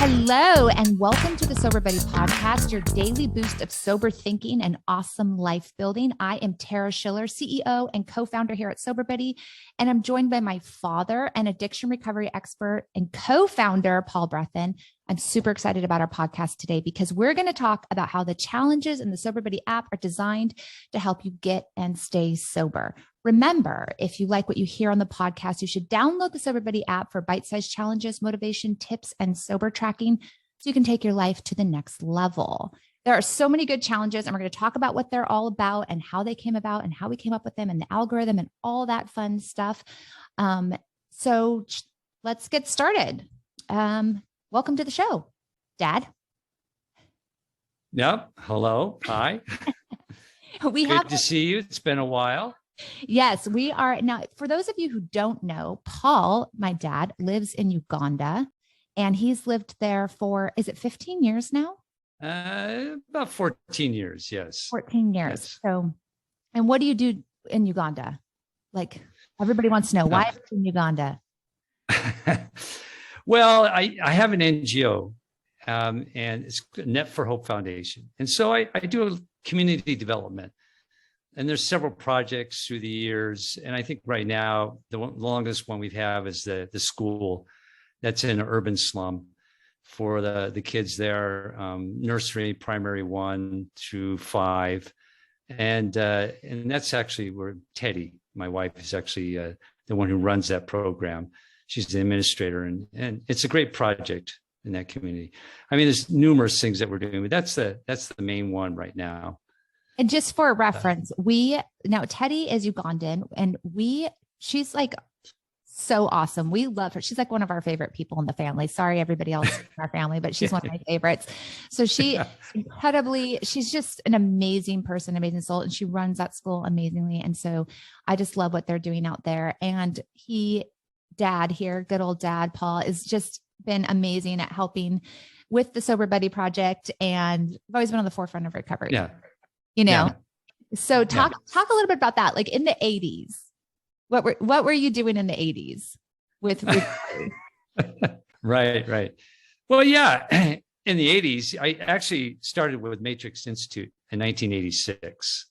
Hello, and welcome to the SoberBuddy Podcast, your daily boost of sober thinking and awesome life building. I am Tara Schiller, CEO and co-founder here at SoberBuddy, and I'm joined by my father, an addiction recovery expert and co-founder, Paul Brethen. I'm super excited about our podcast today because we're going to talk about how the challenges in the SoberBuddy app are designed to help you get and stay sober. Remember, if you like what you hear on the podcast, you should download the SoberBuddy app for bite-sized challenges, motivation, tips, and sober tracking so you can take your life to the next level. There are so many good challenges, and we're going to talk about what they're all about and how they came about and how we came up with them and the algorithm and all that fun stuff. So let's get started. Welcome to the show, Dad. Yep. Hello. Hi. Good to see you. It's been a while. Yes, we are. Now, for those of you who don't know, Paul, my dad, lives in Uganda, and he's lived there for, is it 15 years now? About 14 years. Yes. 14 years. Yes. So, and what do you do in Uganda? Like, everybody wants to know why in Uganda. Well, I have an NGO, and it's Net for Hope Foundation. And so I do a community development. And there's several projects through the years. And I think right now, the longest one we have is the school that's in an urban slum for the kids there, nursery, primary 1 through 5. And that's actually where Teddy, my wife, is actually the one who runs that program. She's the administrator, and it's a great project in that community. I mean, there's numerous things that we're doing, but that's the main one right now. And just for reference, now Teddy is Ugandan, and she's like so awesome. We love her. She's like one of our favorite people in the family. Sorry, everybody else in our family, but she's one of my favorites. So she's just an amazing person, amazing soul, and she runs that school amazingly. And so I just love what they're doing out there. And Dad here, good old Dad, Paul, has just been amazing at helping with the SoberBuddy project, and I've always been on the forefront of recovery. Yeah. You know, so talk a little bit about that. Like in the 80s, what were you doing in the 80s with Right. Well, yeah, in the 80s, I actually started with Matrix Institute in 1986.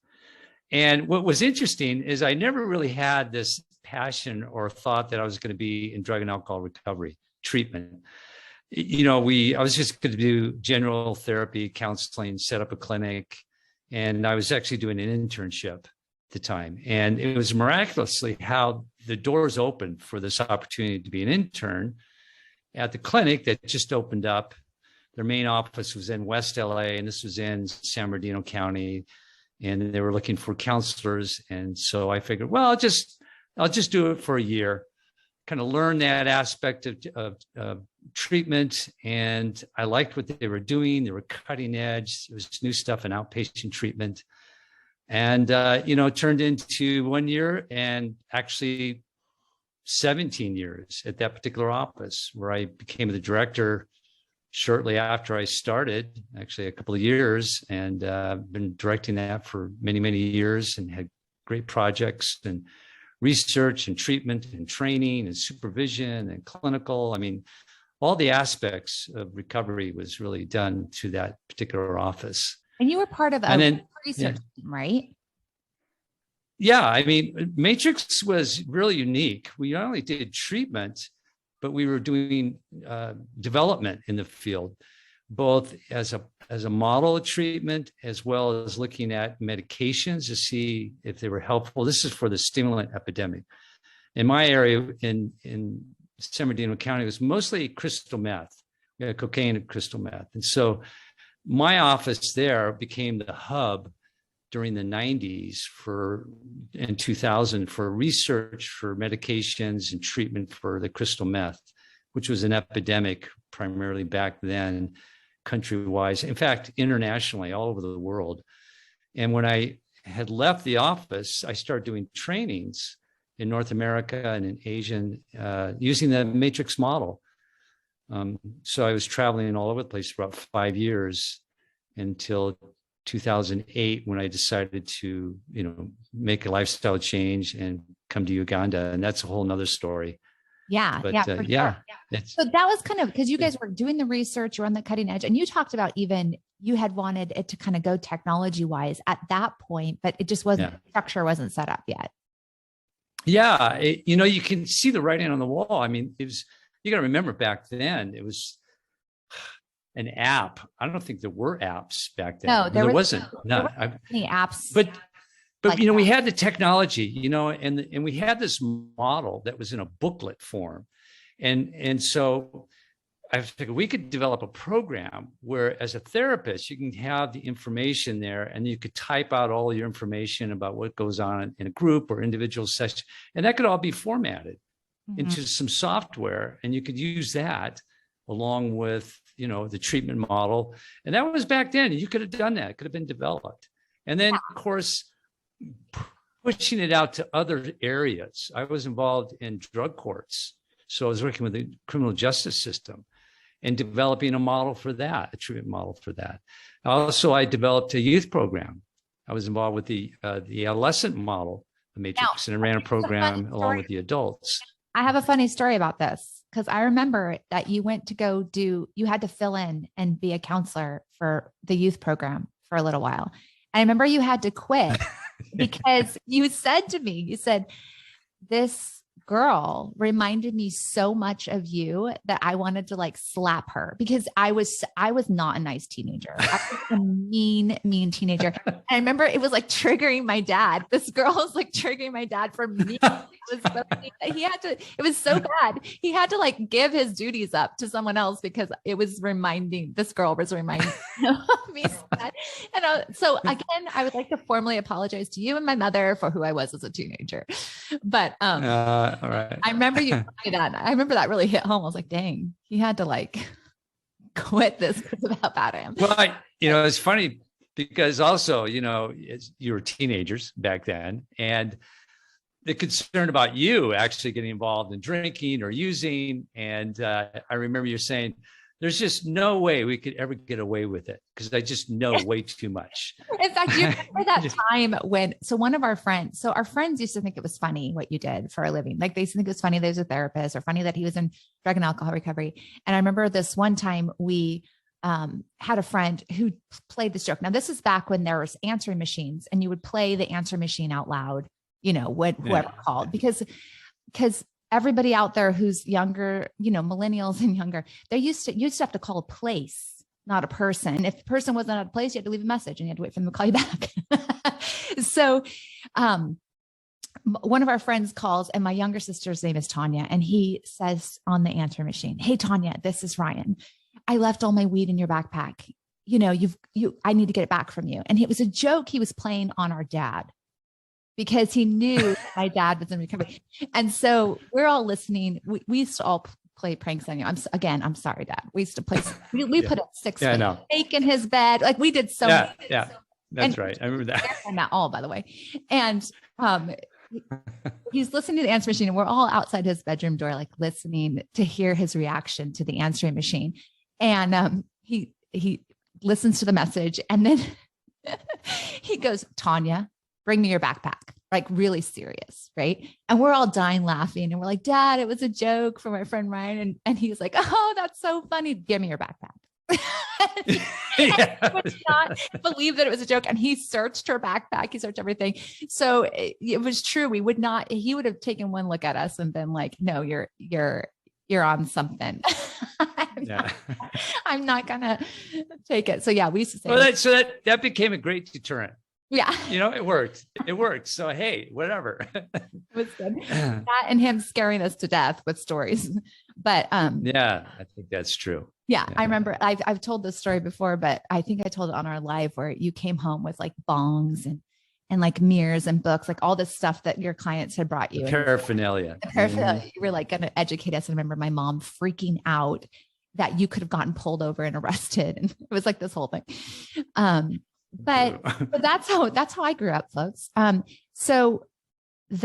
And what was interesting is I never really had this passion or thought that I was going to be in drug and alcohol recovery treatment. You know, I was just going to do general therapy, counseling, set up a clinic. And I was actually doing an internship at the time. And it was miraculously how the doors opened for this opportunity to be an intern at the clinic that just opened up. Their main office was in West LA, and this was in San Bernardino County. And they were looking for counselors. And so I figured, well, I'll just do it for a year, kind of learn that aspect of treatment. And I liked what they were doing. They were cutting edge. It was new stuff in outpatient treatment. And, it turned into 1 year and actually 17 years at that particular office, where I became the director shortly after I started, actually a couple of years, and been directing that for many, many years, and had great projects and research and treatment and training and supervision and clinical. I mean, all the aspects of recovery was really done to that particular office. And you were part of a research team, right? Yeah. I mean, Matrix was really unique. We not only did treatment, but we were doing development in the field, both as a model of treatment, as well as looking at medications to see if they were helpful. This is for the stimulant epidemic. In my area in San Bernardino County, it was mostly crystal meth. We had cocaine and crystal meth. And so my office there became the hub during the 90s and 2000 for research for medications and treatment for the crystal meth, which was an epidemic primarily back then, countrywide. In fact, internationally, all over the world. And when I had left the office, I started doing trainings in North America and in Asia using the Matrix model. So I was traveling all over the place for about 5 years until 2008, when I decided to, make a lifestyle change and come to Uganda. And that's a whole nother story. Yeah. But Yeah. yeah, Sure. So that was kind of, because you guys were doing the research, you're on the cutting edge, and you talked about even you had wanted it to kind of go technology wise at that point, but it just wasn't, structure wasn't set up yet. Yeah. You can see the writing on the wall. I mean, you got to remember back then, it was an app. I don't think there were apps back then. No, there wasn't. There any apps. But like we had the technology, and we had this model that was in a booklet form. And so I figured we could develop a program where, as a therapist, you can have the information there, and you could type out all your information about what goes on in a group or individual session, and that could all be formatted into some software, and you could use that along with the treatment model. And that was back then. You could have done that. It could have been developed, and then of course pushing it out to other areas. I was involved in drug courts, so I was working with the criminal justice system and developing a model for that, a treatment model for that. Also, I developed a youth program. I was involved with the adolescent model, the Matrix, and I ran a program along with the adults. I have a funny story about this, because I remember that you went to you had to fill in and be a counselor for the youth program for a little while. I remember you had to quit because you said to me, this girl reminded me so much of you that I wanted to like slap her, because I was not a nice teenager. I was a mean teenager. And I remember it was like triggering my dad. This girl was like triggering my dad for me. It was so bad. He had to like give his duties up to someone else because this girl was reminding me. So again, I would like to formally apologize to you and my mother for who I was as a teenager. But all right. I remember you saying that. I remember that really hit home. I was like, dang, he had to like quit this because of how bad I am. Well, it's funny because also, you were teenagers back then, and the concern about you actually getting involved in drinking or using. And I remember you saying, there's just no way we could ever get away with it because I just know way too much. In fact, you remember that time when, one of our friends used to think it was funny what you did for a living. Like they used to think it was funny that he was a therapist, or funny that he was in drug and alcohol recovery. And I remember this one time we had a friend who played this joke. Now this is back when there was answering machines, and you would play the answer machine out loud, whoever called, because everybody out there who's younger, millennials and younger, you used to have to call a place, not a person. If the person wasn't at a place, you had to leave a message and you had to wait for them to call you back. So one of our friends calls, and my younger sister's name is Tanya. And he says on the answer machine, "Hey, Tanya, this is Ryan. I left all my weed in your backpack. I need to get it back from you." And it was a joke he was playing on our dad, because he knew my dad was in recovery. And so we're all listening. We used to all play pranks on you. I'm sorry, Dad. We used to play, we put a 6-foot stake in his bed. Like we did so many. Yeah, that's right. I remember that. And that all, by the way. And he's listening to the answer machine, and we're all outside his bedroom door, like listening to hear his reaction to the answering machine. And he listens to the message, and then he goes, "Tanya, bring me your backpack," like really serious. Right. And we're all dying laughing. And we're like, "Dad, it was a joke from my friend Ryan." And he's like, "Oh, that's so funny. Give me your backpack." He would not believe that it was a joke. And he searched her backpack. He searched everything. So it was true. He would have taken one look at us and been like, "No, you're on something." I'm not gonna take it. So yeah, we used to say, well, that became a great deterrent. Yeah. It worked. It worked. So, hey, whatever. It was good. That and him scaring us to death with stories. But yeah, I think that's true. Yeah. I remember I've told this story before, but I think I told it on our live, where you came home with like bongs and like mirrors and books, like all this stuff that your clients had brought you. Paraphernalia. You were like going to educate us. I remember my mom freaking out that you could have gotten pulled over and arrested. And it was like this whole thing. But that's how I grew up, folks. So when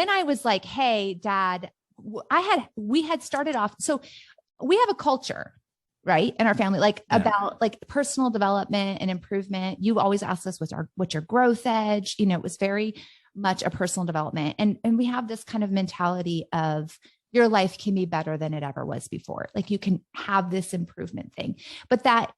I was like, "Hey, Dad," we had started off. So we have a culture, right, in our family, about like personal development and improvement. You always asked us, what's your growth edge? It was very much a personal development. And we have this kind of mentality of your life can be better than it ever was before. Like you can have this improvement thing, but that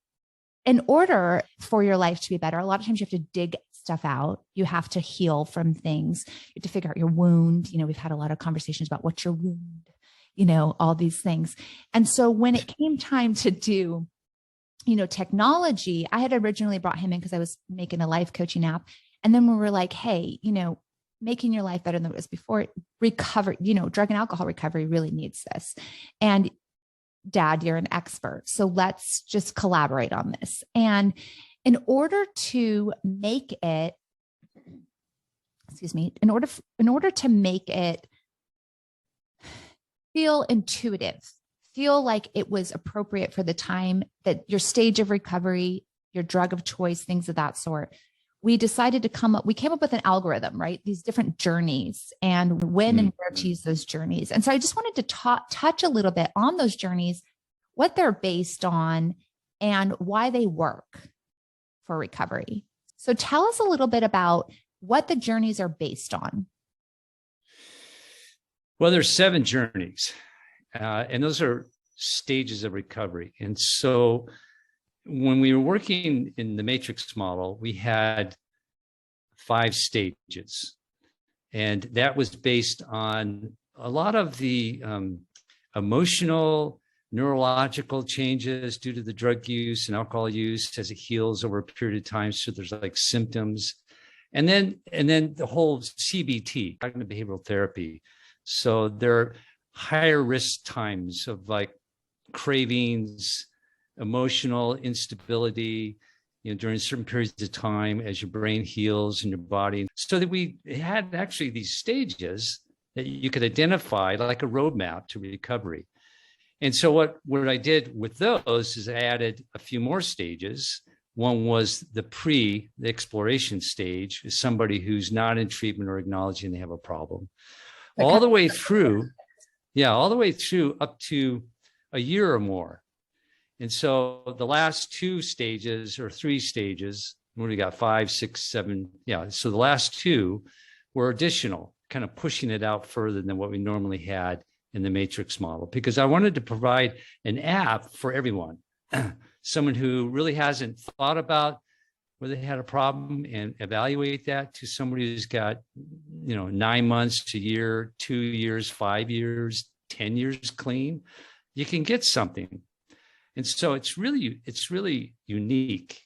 in order for your life to be better, a lot of times you have to dig stuff out. You have to heal from things. You have to figure out your wound. We've had a lot of conversations about what's your wound, all these things. And so when it came time to do, technology, I had originally brought him in because I was making a life coaching app. And then we were like, hey, making your life better than it was before, recovery, drug and alcohol recovery really needs this. And Dad, you're an expert. So let's just collaborate on this. And in order to make it, in order to make it feel intuitive, feel like it was appropriate for the time that your stage of recovery, your drug of choice, things of that sort, we decided to came up with an algorithm, right? These different journeys and when and where to use those journeys. And so I just wanted to touch a little bit on those journeys, what they're based on and why they work for recovery. So tell us a little bit about what the journeys are based on. Well, there's 7 journeys, and those are stages of recovery. And so when we were working in the matrix model, we had 5 stages, and that was based on a lot of the emotional, neurological changes due to the drug use and alcohol use as it heals over a period of time. So there's like symptoms, and then the whole CBT, cognitive behavioral therapy. So there are higher risk times of like cravings, emotional instability, during certain periods of time as your brain heals and your body. So that we had actually these stages that you could identify like a roadmap to recovery. And so what I did with those is I added a few more stages. One was the exploration stage, is somebody who's not in treatment or acknowledging they have a problem. All the way through up to a year or more. And so the last 2 stages or 3 stages, we got 5, 6, 7. Yeah. So the last 2 were additional, kind of pushing it out further than what we normally had in the matrix model, because I wanted to provide an app for everyone, someone who really hasn't thought about whether they had a problem and evaluate that, to somebody who's got, 9 months to a year, 2 years, 5 years, 10 years clean. You can get something. And so it's really unique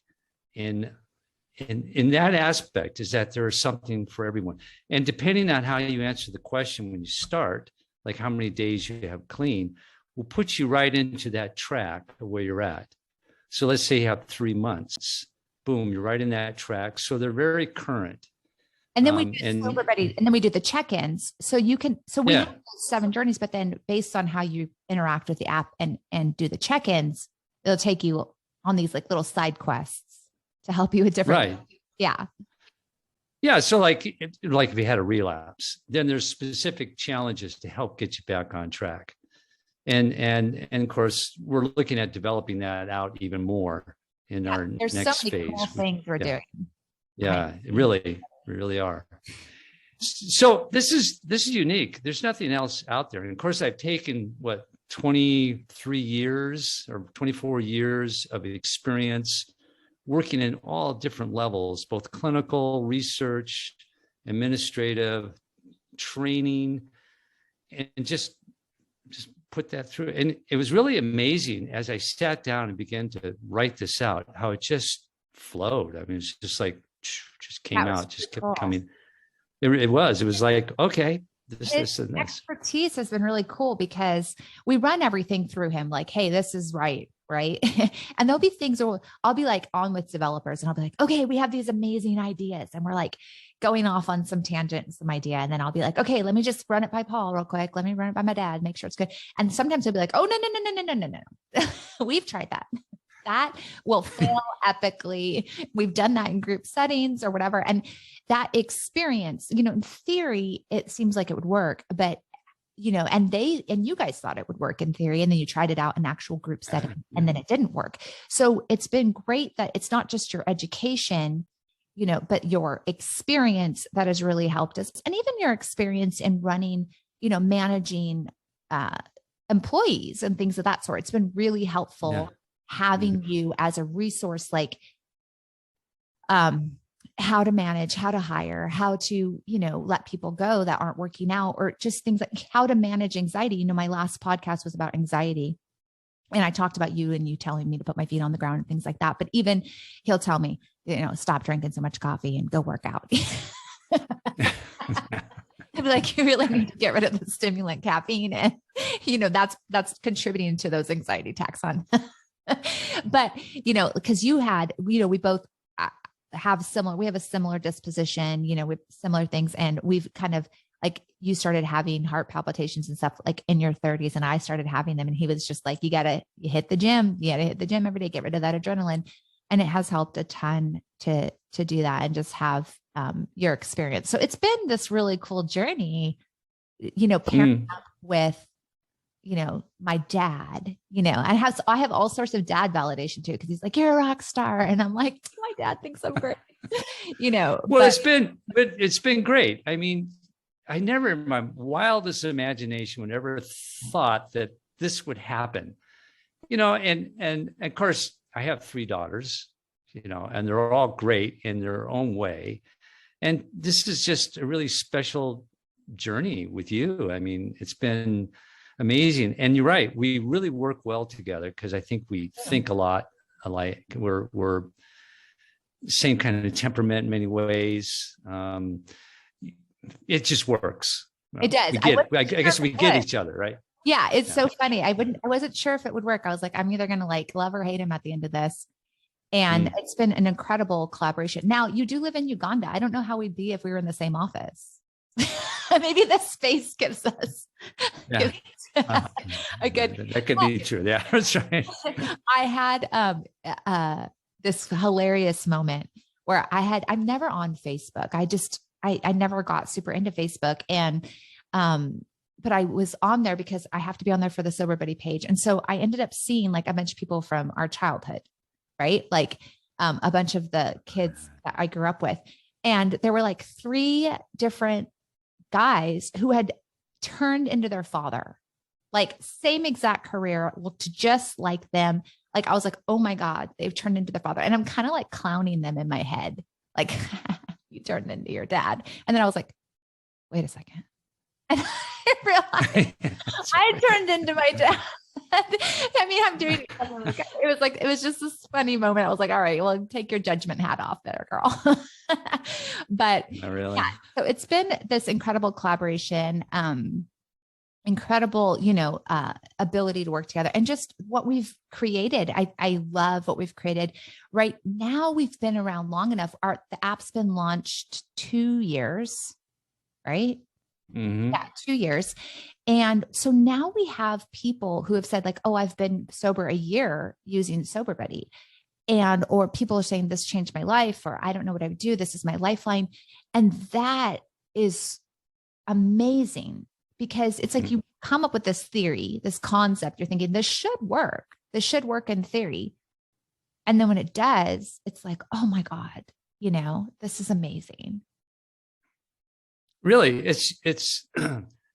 in that aspect, is that there is something for everyone. And depending on how you answer the question when you start, like how many days you have clean, will put you right into that track of where you're at. So let's say you have 3 months, boom, you're right in that track. So they're very current. And then we do SoberBuddy, and then we do the check-ins. So we have 7 journeys, but then based on how you interact with the app and do the check-ins, it'll take you on these like little side quests to help you with different. Right. Yeah. Yeah. So like if you had a relapse, then there's specific challenges to help get you back on track. And of course, we're looking at developing that out even more in our next phase. There's so many cool things we're doing. Yeah, we really are. So this is unique. There's nothing else out there. And of course, I've taken 23 years or 24 years of experience working in all different levels, both clinical, research, administrative, training, and just put that through. And it was really amazing as I sat down and began to write this out, how it just flowed. I mean, it's just like, just came out, just kept coming. It was like, okay, this and this. Expertise has been really cool because we run everything through him. Like, hey, this is right. And there'll be things where I'll be like on with developers and I'll be like, okay, we have these amazing ideas. And we're like going off on some tangent, some idea. And then I'll be like, okay, let me just run it by Paul real quick. Let me run it by my dad, make sure it's good. And sometimes he'll be like, oh, no. We've tried that. That will fail epically. We've done that in group settings or whatever. And that experience, in theory, it seems like it would work, but and you guys thought it would work in theory, and then you tried it out in actual group setting and then it didn't work. So it's been great that it's not just your education, but your experience that has really helped us, and even your experience in running, managing employees and things of that sort. It's been really helpful having you as a resource, like how to manage, how to hire, how to, let people go that aren't working out, or just things like how to manage anxiety. My last podcast was about anxiety, and I talked about you and you telling me to put my feet on the ground and things like that. But even he'll tell me, stop drinking so much coffee and go work out. I'd be like, you really need to get rid of the stimulant caffeine. And, that's contributing to those anxiety attacks on. But, because we both we have a similar disposition, with similar things. And we've kind of like, you started having heart palpitations and stuff like in your 30s, and I started having them. And he was just like, you hit the gym. You got to hit the gym every day, get rid of that adrenaline. And it has helped a ton to do that and just have your experience. So it's been this really cool journey, pairing up with, my dad, I have all sorts of dad validation too. Cause he's like, you're a rock star. And I'm like, my dad thinks I'm great, Well, it's been great. I mean, I never in my wildest imagination would ever thought that this would happen, and of course I have 3 daughters, and they're all great in their own way. And this is just a really special journey with you. I mean, it's been amazing. And you're right. We really work well together because I think we think a lot alike. We're same kind of temperament in many ways. It just works. It does. I guess we get each other, right? Yeah. It's so funny. I wasn't sure if it would work. I was like, I'm either going to like love or hate him at the end of this. And it's been an incredible collaboration. Now, you do live in Uganda. I don't know how we'd be if we were in the same office. Maybe the space gives us a good. That could be true. Yeah, that's right. I had this hilarious moment where I'm never on Facebook. I never got super into Facebook, and but I was on there because I have to be on there for the SoberBuddy page. And so I ended up seeing like a bunch of people from our childhood, right? Like a bunch of the kids that I grew up with. And there were like 3 different guys who had turned into their father, like same exact career, looked just like them. Like, I was like, oh my God, they've turned into their father. And I'm kind of like clowning them in my head. Like, you turned into your dad. And then I was like, wait a second. And I realized I turned into my dad. I mean, I'm doing it was just this funny moment. I was like, all right, well, take your judgment hat off there, girl. But really. Yeah, so it's been this incredible collaboration, incredible, ability to work together, and just what we've created. I love what we've created. Right now, we've been around long enough. The app's been launched 2 years, right? Mm-hmm. Yeah, 2 years. And so now we have people who have said like, oh, I've been sober a year using SoberBuddy. Or people are saying this changed my life, or I don't know what I would do. This is my lifeline. And that is amazing, because it's like you come up with this theory, this concept, you're thinking this should work. This should work in theory. And then when it does, it's like, oh my God, this is amazing. Really, it's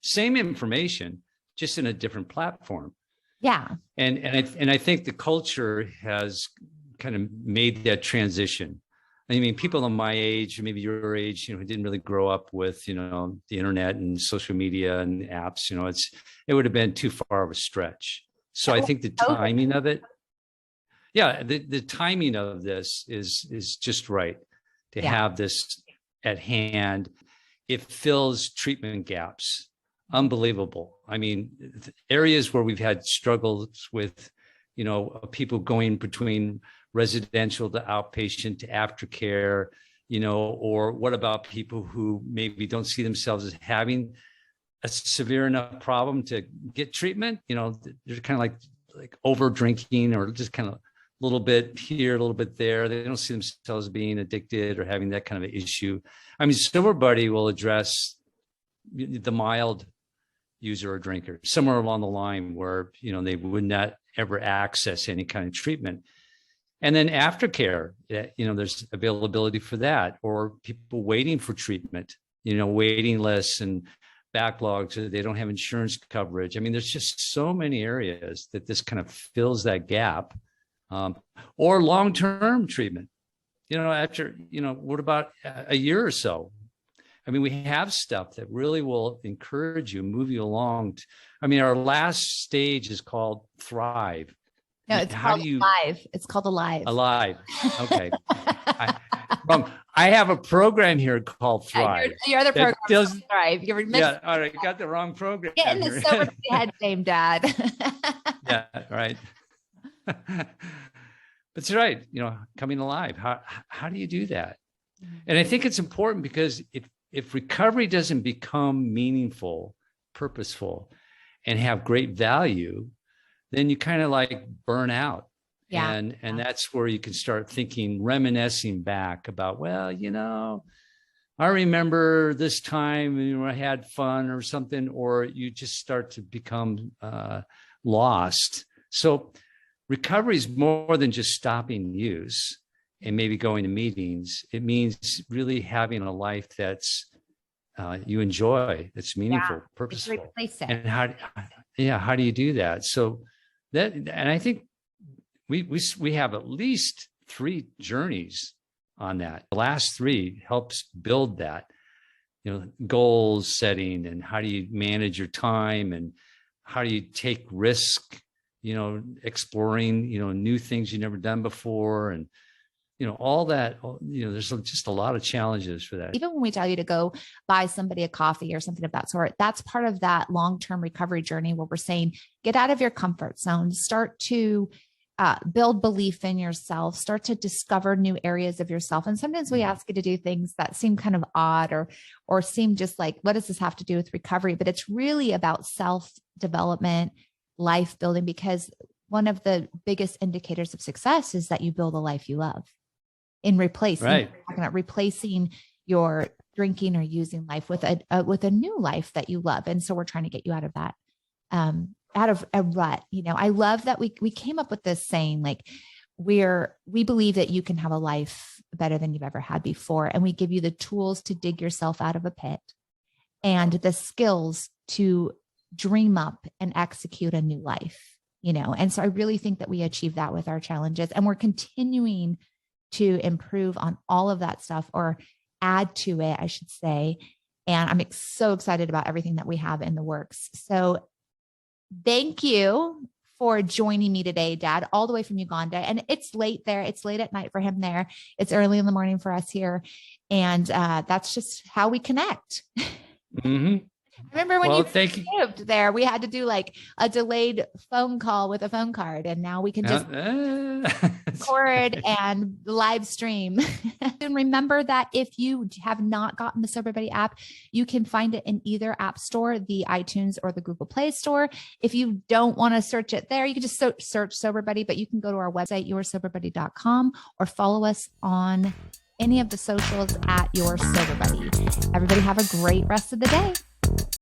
same information, just in a different platform. Yeah. And I think the culture has kind of made that transition. I mean, people on my age, maybe your age, who didn't really grow up with, the internet and social media and apps, it would have been too far of a stretch. So I think the timing of it, the timing of this is just right to have this at hand. It fills treatment gaps. Unbelievable. I mean, areas where we've had struggles with, people going between residential to outpatient to aftercare, or what about people who maybe don't see themselves as having a severe enough problem to get treatment? They're kind of like over drinking, or just kind of a little bit here, a little bit there. They don't see themselves being addicted or having that kind of issue. I mean, SoberBuddy will address the mild user or drinker somewhere along the line where, they would not ever access any kind of treatment. And then aftercare, there's availability for that, or people waiting for treatment, waiting lists and backlogs, or they don't have insurance coverage. I mean, there's just so many areas that this kind of fills that gap. Or long-term treatment, after, what about a year or so? I mean, we have stuff that really will encourage you, move you along. Our last stage is called Thrive. No, it's called Alive. It's called Alive. Alive. Okay. I have a program here called Thrive. Your other program is Thrive. All right. Got the wrong program. Get in the SoberBuddy head name, Dad. Yeah, right. That's right. Coming alive. How do you do that? And I think it's important because if recovery doesn't become meaningful, purposeful, and have great value, then you kind of like burn out. Yeah. And that's where you can start reminiscing back about, I remember this time I had fun or something, or you just start to become lost. So recovery is more than just stopping use and maybe going to meetings. It means really having a life that's you enjoy, that's meaningful, purposeful. And how do you do that? So and I think we have at least 3 journeys on that. The last 3 helps build that, goals setting, and how do you manage your time, and how do you take risk, exploring, new things you've never done before, and all that, there's just a lot of challenges for that. Even when we tell you to go buy somebody a coffee or something of that sort, that's part of that long-term recovery journey where we're saying, get out of your comfort zone, start to build belief in yourself, start to discover new areas of yourself. And sometimes we ask you to do things that seem kind of odd or seem just like, what does this have to do with recovery? But it's really about self-development, life building, because one of the biggest indicators of success is that you build a life you love. In replacing your drinking or using life with a new life that you love. And so we're trying to get you out of that, out of a rut. I love that we came up with this saying, like, we believe that you can have a life better than you've ever had before. And we give you the tools to dig yourself out of a pit and the skills to dream up and execute a new life, And so I really think that we achieve that with our challenges, and we're continuing to improve on all of that stuff, or add to it, I should say. And I'm so excited about everything that we have in the works. So thank you for joining me today, Dad, all the way from Uganda. And it's late there. It's late at night for him there. It's early in the morning for us here. And that's just how we connect. Mm-hmm. Remember when you lived there, we had to do like a delayed phone call with a phone card, and now we can just record and live stream. And remember that if you have not gotten the SoberBuddy app, you can find it in either app store, the iTunes or the Google Play Store. If you don't want to search it there, you can just search SoberBuddy, but you can go to our website, yoursoberbuddy.com, or follow us on any of the socials at Your SoberBuddy. Everybody have a great rest of the day.